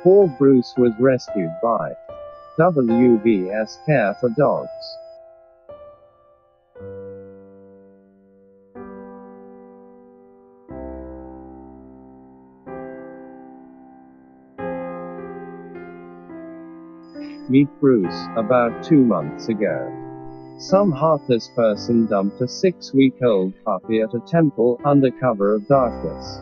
Poor Bruce was rescued by WVS Care for Dogs. Meet Bruce, about 2 months ago. Some heartless person dumped a 6-week-old puppy at a temple, under cover of darkness.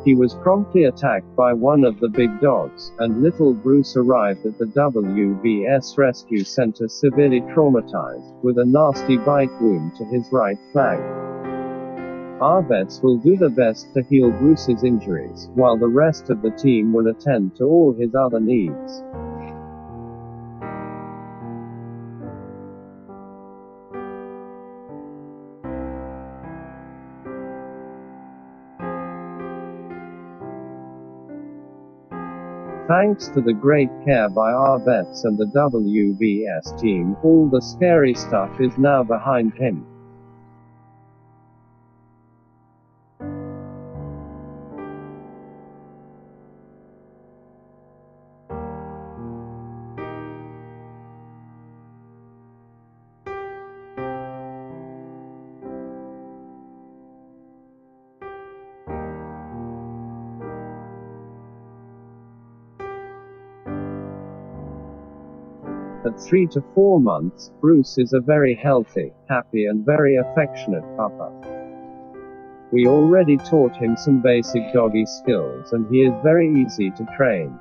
He was promptly attacked by one of the big dogs, and little Bruce arrived at the WVS Rescue Center severely traumatized, with a nasty bite wound to his right flank. Our vets will do their best to heal Bruce's injuries, while the rest of the team will attend to all his other needs. Thanks to the great care by our vets and the WVS team, all the scary stuff is now behind him. At 3 to 4 months, Bruce is a very healthy, happy and very affectionate pupper. We already taught him some basic doggy skills and he is very easy to train.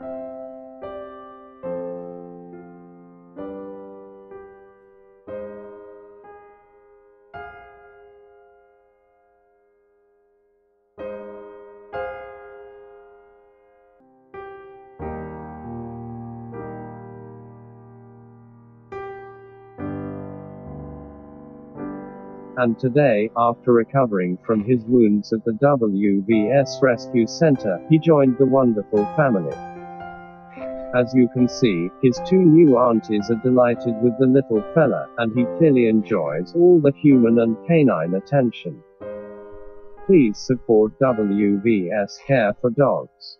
And today, after recovering from his wounds at the WVS Rescue Center, he joined the wonderful family. As you can see, his 2 new aunties are delighted with the little fella, and he clearly enjoys all the human and canine attention. Please support WVS Care for Dogs.